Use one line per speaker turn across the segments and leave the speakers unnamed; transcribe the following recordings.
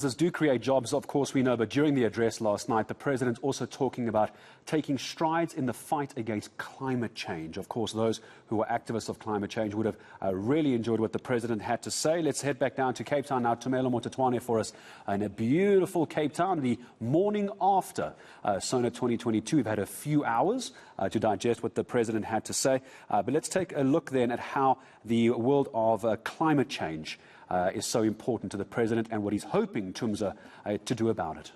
Businesses do create jobs, of course, we know, but during the address last night, the president also talking about taking strides in the fight against climate change. Of course, those who are activists of climate change would have really enjoyed what the president had to say. Let's head back down to Cape Town now. Tumelo Mototwane for us in a beautiful Cape Town, the morning after SONA 2022. We've had a few hours to digest what the president had to say, but let's take a look then at how the world of climate change is so important to the president and what he's hoping Tumza to do about it.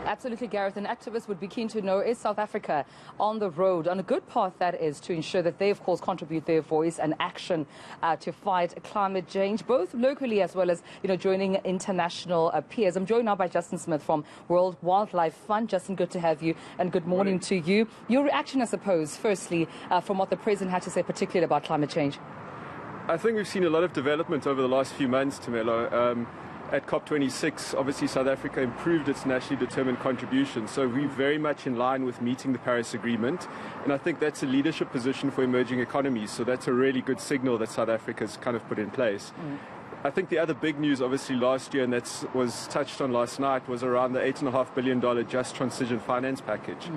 Absolutely, Gareth. And activists would be keen to know, is South Africa on the road, on a good path, that is, to ensure that they, of course, contribute their voice and action to fight climate change, both locally as well as, joining international peers. I'm joined now by Justin Smith from World Wildlife Fund. Justin, good to have you, and good morning to you. Your reaction, I suppose, firstly, from what the president had to say, particularly about climate change.
I think we've seen a lot of development over the last few months, Tumelo. At COP26, obviously South Africa improved its nationally determined contribution, so we're very much in line with meeting the Paris Agreement, and I think that's a leadership position for emerging economies, so that's a really good signal that South Africa's kind of put in place. I think the other big news, obviously, last year, and that was touched on last night, was around the $8.5 billion Just Transition Finance Package.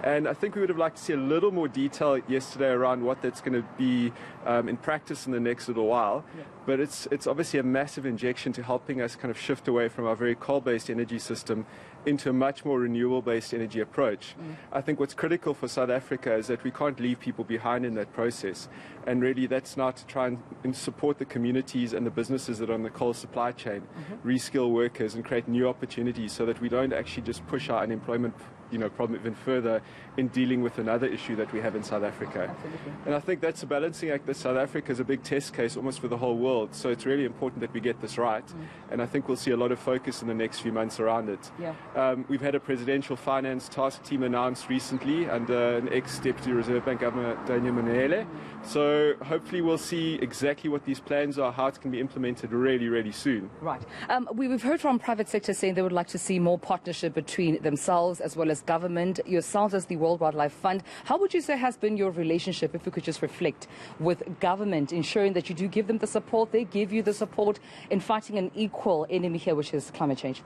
And I think we would have liked to see a little more detail yesterday around what that's going to be in practice in the next little while. But it's obviously a massive injection to helping us kind of shift away from our very coal-based energy system into a much more renewable-based energy approach. I think what's critical for South Africa is that we can't leave people behind in that process. And really, that's now to try and support the communities and the businesses that are on the coal supply chain, reskill workers and create new opportunities so that we don't actually just push our unemployment problem even further in dealing with another issue that we have in South Africa.
Absolutely.
And I think that's a balancing act that South Africa is a big test case almost for the whole world. So it's really important that we get this right. And I think we'll see a lot of focus in the next few months around it. We've had a presidential finance task team announced recently under an ex-Deputy Reserve Bank Governor, Daniel Manele. So hopefully we'll see exactly what these plans are, how it can be implemented really, really soon.
Right. We've heard from private sector saying they would like to see more partnership between themselves as well as government, yourselves as the World Wildlife Fund. How would you say has been your relationship, if we could just reflect, with government, ensuring that you do give them the support, they give you the support in fighting an equal enemy here, which is climate change?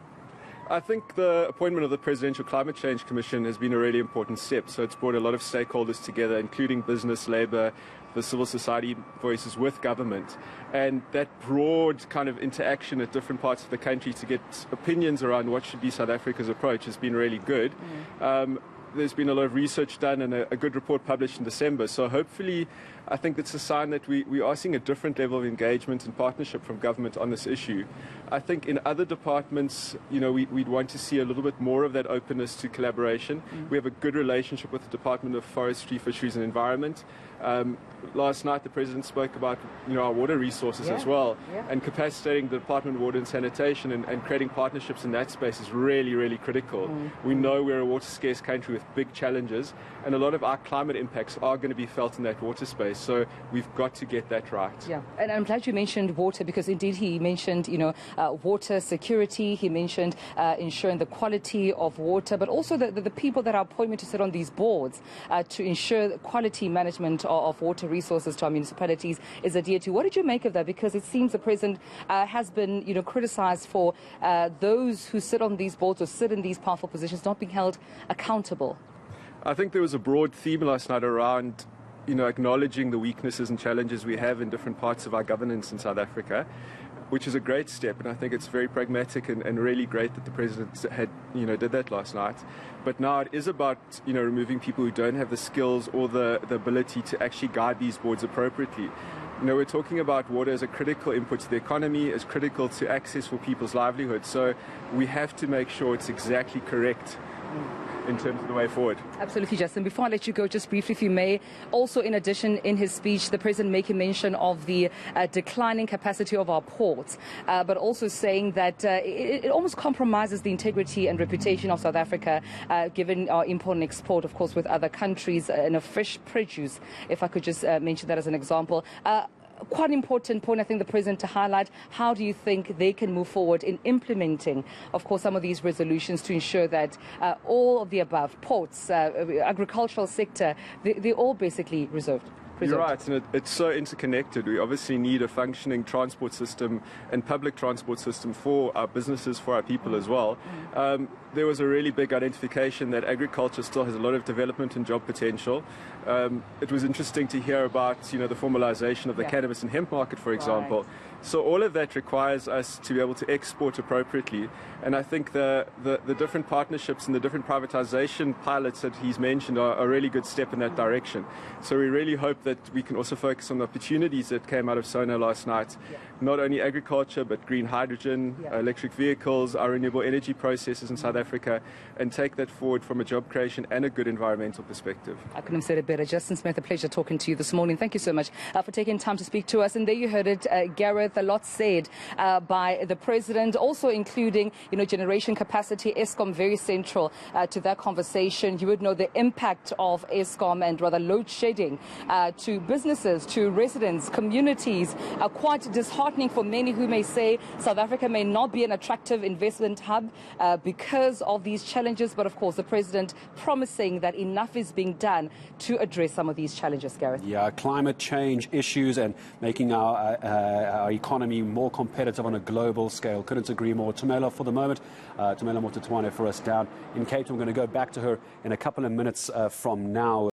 I think the appointment of the Presidential Climate Change Commission has been a really important step. So it's brought a lot of stakeholders together, including business, labour, the civil society voices with government. And that broad kind of interaction at different parts of the country to get opinions around what should be South Africa's approach has been really good. There's been a lot of research done and a good report published in December. So hopefully, I think it's a sign that we are seeing a different level of engagement and partnership from government on this issue. I think in other departments, we'd want to see a little bit more of that openness to collaboration. We have a good relationship with the Department of Forestry, Fisheries and Environment. Last night, the President spoke about our water resources as well, and capacitating the Department of Water and Sanitation and creating partnerships in that space is really, really critical. We know we're a water-scarce country with big challenges, and a lot of our climate impacts are going to be felt in that water space, so we've got to get that right.
Yeah, and I'm glad you mentioned water, because indeed he mentioned, water security, he mentioned ensuring the quality of water, but also the people that are appointed to sit on these boards to ensure the quality management of water resources to our municipalities is adhered to. What did you make of that? Because it seems the president has been, criticized for those who sit on these boards or sit in these powerful positions not being held accountable.
I think there was a broad theme last night around, acknowledging the weaknesses and challenges we have in different parts of our governance in South Africa, which is a great step, and I think it's very pragmatic and really great that the president had, did that last night. But now it is about, removing people who don't have the skills or the ability to actually guide these boards appropriately. We're talking about water as a critical input to the economy, as critical to access for people's livelihoods. So we have to make sure it's exactly correct in terms of the way forward.
Absolutely, Justin. Before I let you go, just briefly, if you may, also in addition, in his speech, the president making mention of the declining capacity of our ports, but also saying that it almost compromises the integrity and reputation of South Africa, given our import and export, of course, with other countries, and of fish produce, if I could just mention that as an example. Quite an important point, I think, the president to highlight. How do you think they can move forward in implementing, of course, some of these resolutions to ensure that all of the above, ports, agricultural sector, they're all basically reserved? President?
You're right, and it's so interconnected. We obviously need a functioning transport system and public transport system for our businesses, for our people as well. There was a really big identification that agriculture still has a lot of development and job potential. It was interesting to hear about, the formalization of the cannabis and hemp market, for example. So all of that requires us to be able to export appropriately. And I think the different partnerships and the different privatization pilots that he's mentioned are a really good step in that direction. So we really hope that we can also focus on the opportunities that came out of SONA last night. Not only agriculture, but green hydrogen, electric vehicles, our renewable energy processes in South Africa, and take that forward from a job creation and a good environmental perspective.
I couldn't have said it better. Justin Smith, a pleasure talking to you this morning. Thank you so much for taking time to speak to us. And there you heard it, Gareth, a lot said by the President, also including, generation capacity, Eskom very central to that conversation. You would know the impact of Eskom and rather load shedding to businesses, to residents, communities, quite disheartening for many who may say South Africa may not be an attractive investment hub because of these challenges. But of course, the President promising that enough is being done to address some of these challenges, Gareth.
Yeah, climate change issues and making our economy more competitive on a global scale. Couldn't agree more. Tumelo, for the moment, Tumelo Mototwane for us down in Cape Town. I'm going to go back to her in a couple of minutes from now.